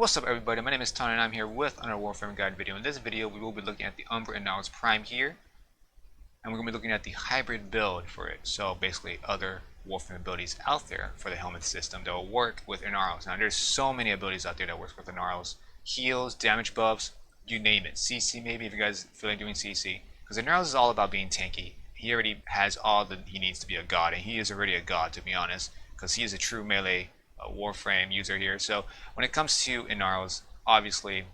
What's up everybody, my name is Tonny and I'm here with another Warframe guide video. In this video we will be looking at the Umbral Inaros Prime here, and we're going to be looking at the hybrid build for it. So basically other Warframe abilities out there for the Helminth system that will work with Inaros. Now there's so many abilities out there that work with Inaros. Heals, damage buffs, you name it. CC maybe if you guys feel like doing CC. Because Inaros is all about being tanky. He already has all that he needs to be a god, and he is already a god to be honest. Because he is a true melee Warframe user here. So when it comes to Inaros, obviously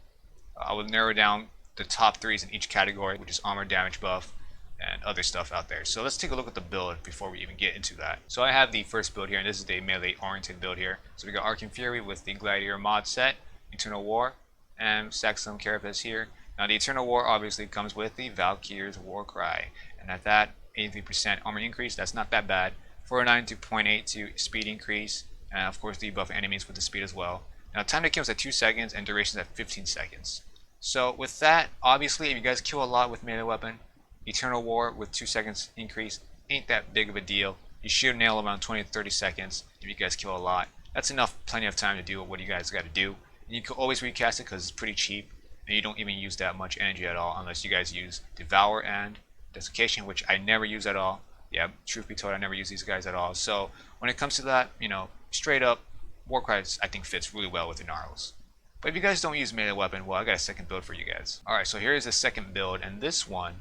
I will narrow down the top threes in each category, which is armor, damage buff, and other stuff out there. So let's take a look at the build before we even get into that. So I have the first build here, and this is the melee oriented build here. So we got Arcane Fury with the Gladiator mod set, Eternal War, and Saxum Carapace here. Now the Eternal War obviously comes with the Valkyr's Warcry, and at that 83% armor increase, that's not that bad. 409 to 0.82 speed increase, and of course debuff enemies with the speed as well. Now time to kill is at 2 seconds and duration is at 15 seconds. So with that, obviously if you guys kill a lot with melee weapon, Eternal War with 2 seconds increase ain't that big of a deal. You should nail around 20 to 30 seconds if you guys kill a lot. That's enough, plenty of time to do what you guys got to do. And you can always recast it because it's pretty cheap, and you don't even use that much energy at all unless you guys use Devour and Desiccation, which I never use at all. Yeah, truth be told, I never use these guys at all. So when it comes to that, you know, straight up, Warcry I think fits really well with Inaros. But if you guys don't use melee weapon, well, I got a second build for you guys. Alright, so here is the second build, and this one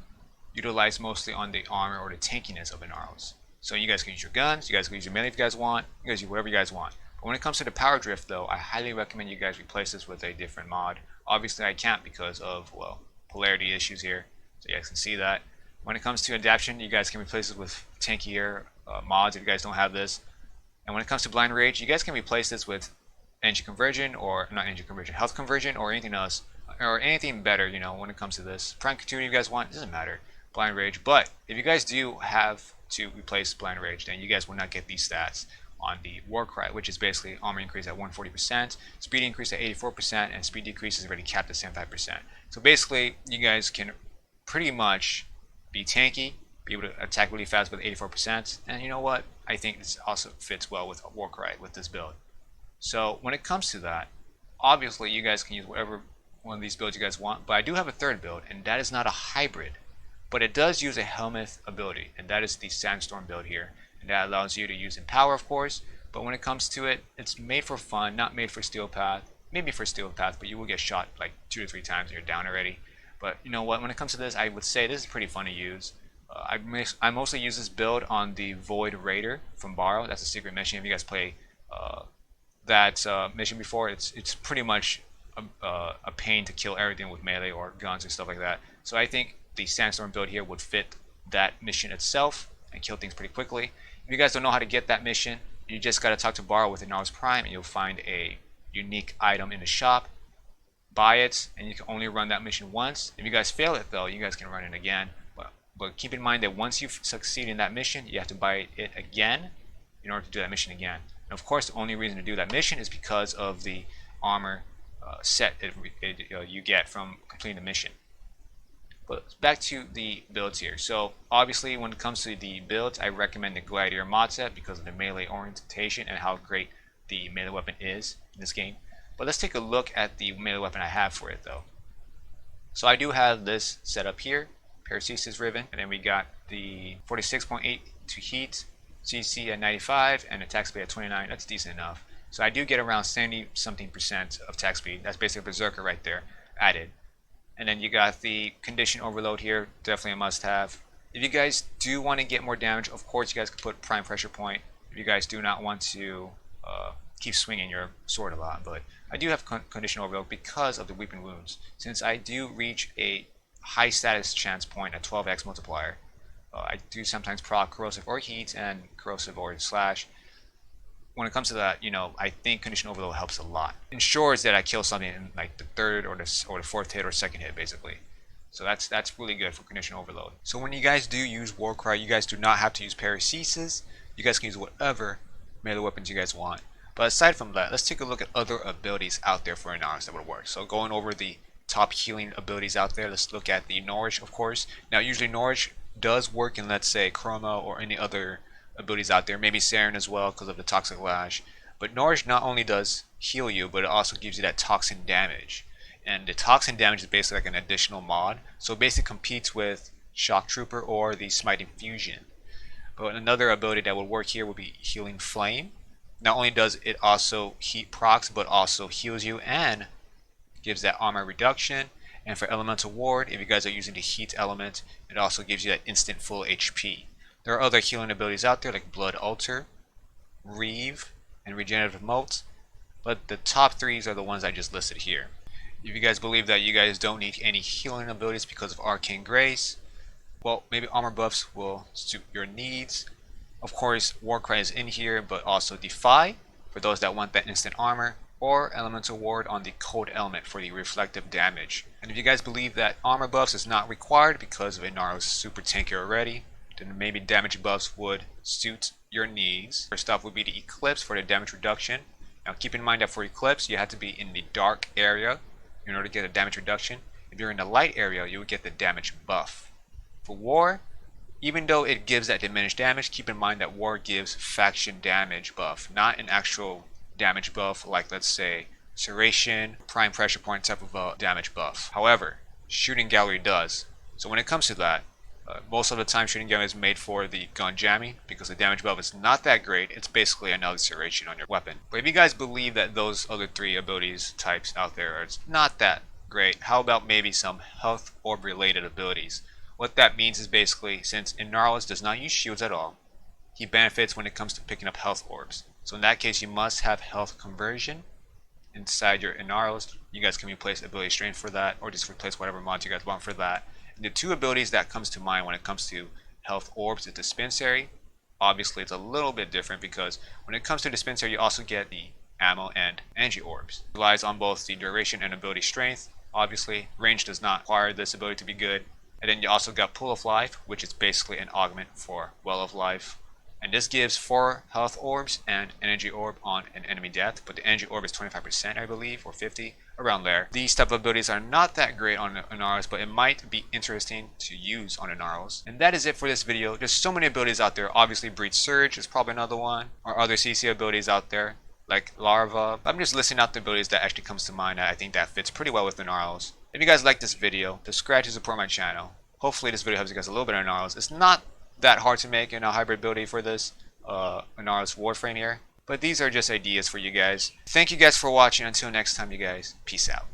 utilized mostly on the armor or the tankiness of Inaros. So you guys can use your guns, you guys can use your melee if you guys want, you guys use whatever you guys want. But when it comes to the power drift though, I highly recommend you guys replace this with a different mod. Obviously I can't because of, well, polarity issues here, so you guys can see that. When it comes to adaptation, you guys can replace it with tankier mods if you guys don't have this. And when it comes to blind rage, you guys can replace this with energy conversion, or not energy conversion, health conversion, or anything else, or anything better, you know, when it comes to this. Prime Continuity if you guys want, it doesn't matter. Blind rage, but if you guys do have to replace blind rage, then you guys will not get these stats on the Warcry, which is basically armor increase at 140%, speed increase at 84%, and speed decrease is already capped at 75%. So basically, you guys can pretty much be tanky, be able to attack really fast with 84%, and you know what? I think this also fits well with Warcry with this build. So when it comes to that, obviously you guys can use whatever one of these builds you guys want, but I do have a third build, and that is not a hybrid, but it does use a Helminth ability, and that is the Sandstorm build here, and that allows you to use Empower of course, but when it comes to it, it's made for fun, not made for Steel Path, maybe for Steel Path, but you will get shot like 2 to 3 times and you're down already. But you know what, when it comes to this, I would say this is pretty fun to use. I mostly use this build on the Void Raider from Borrow. That's a secret mission. If you guys play that mission before, it's pretty much a pain to kill everything with melee or guns and stuff like that. So I think the Sandstorm build here would fit that mission itself and kill things pretty quickly. If you guys don't know how to get that mission, you just got to talk to Borrow with Inaros Prime, and you'll find a unique item in the shop. Buy it, and you can only run that mission once. If you guys fail it though, you guys can run it again. But keep in mind that once you succeed in that mission, you have to buy it again in order to do that mission again. And of course, the only reason to do that mission is because of the armor set you get from completing the mission. But back to the builds here. So obviously, when it comes to the builds, I recommend the Gladiator mod set because of the melee orientation and how great the melee weapon is in this game. But let's take a look at the melee weapon I have for it though. So I do have this set up here, Paracesis Ribbon, and then we got the 46.8 to heat, CC at 95, and attack speed at 29. That's decent enough. So I do get around 70-something% of attack speed. That's basically a Berserker right there, added. And then you got the Condition Overload here, definitely a must-have. If you guys do want to get more damage, of course you guys can put Prime Pressure Point. If you guys do not want to keep swinging your sword a lot, but I do have Condition Overload because of the Weeping Wounds. Since I do reach a high status chance point at 12x multiplier, I do sometimes proc Corrosive or Heat and Corrosive or Slash. When it comes to that, you know, I think Condition Overload helps a lot. Ensures that I kill something in like the third or the fourth hit or second hit basically. So that's really good for Condition Overload. So when you guys do use Warcry, you guys do not have to use Paracesis. You guys can use whatever melee weapons you guys want. But aside from that, let's take a look at other abilities out there for Inaros that would work. So going over the top healing abilities out there, let's look at the Nourish, of course. Now usually Nourish does work in, let's say, Chroma or any other abilities out there, maybe Saren as well because of the Toxic Lash. But Nourish not only does heal you, but it also gives you that toxin damage. And the toxin damage is basically like an additional mod, so it basically competes with Shock Trooper or the Smiting Fusion. But another ability that would work here would be Healing Flame. Not only does it also heat procs, but also heals you and gives that armor reduction. And for Elemental Ward, if you guys are using the heat element, it also gives you that instant full HP. There are other healing abilities out there like Blood Altar, Reeve, and Regenerative Molt, but the top threes are the ones I just listed here. If you guys believe that you guys don't need any healing abilities because of Arcane Grace, well, maybe armor buffs will suit your needs. Of course, Warcry is in here, but also Defy for those that want that instant armor, or Elemental Ward on the Cold Element for the reflective damage. And if you guys believe that armor buffs is not required because of Inaros super tanky already, then maybe damage buffs would suit your needs. First off would be the Eclipse for the damage reduction. Now keep in mind that for Eclipse, you have to be in the dark area in order to get a damage reduction. If you're in the light area, you would get the damage buff. For War, even though it gives that diminished damage, keep in mind that War gives faction damage buff, not an actual damage buff like, let's say, Serration, Prime Pressure Point type of damage buff. However, Shooting Gallery does. So when it comes to that, most of the time Shooting Gallery is made for the gun jamming because the damage buff is not that great. It's basically another Serration on your weapon. But if you guys believe that those other three abilities types out there are not that great, how about maybe some health orb related abilities? What that means is basically, since Inaros does not use shields at all, he benefits when it comes to picking up health orbs. So in that case, you must have health conversion inside your Inaros. You guys can replace ability strength for that, or just replace whatever mods you guys want for that. And the two abilities that comes to mind when it comes to health orbs is Dispensary. Obviously, it's a little bit different because when it comes to Dispensary, you also get the ammo and energy orbs. It relies on both the duration and ability strength. Obviously, range does not require this ability to be good. And then you also got Pool of Life, which is basically an augment for Well of Life. And this gives 4 health orbs and energy orb on an enemy death, but the energy orb is 25% I believe, or 50, around there. These type of abilities are not that great on Inaros, but it might be interesting to use on Inaros. And that is it for this video. There's so many abilities out there. Obviously Breach Surge is probably another one, or other CC abilities out there like Larva. I'm just listing out the abilities that actually comes to mind that I think that fits pretty well with Inaros. If you guys like this video, subscribe to support my channel. Hopefully this video helps you guys a little bit on Inaros. It's not that hard to make in a hybrid ability for this Inaros Warframe here, but these are just ideas for you guys. Thank you guys for watching. Until next time, you guys, peace out.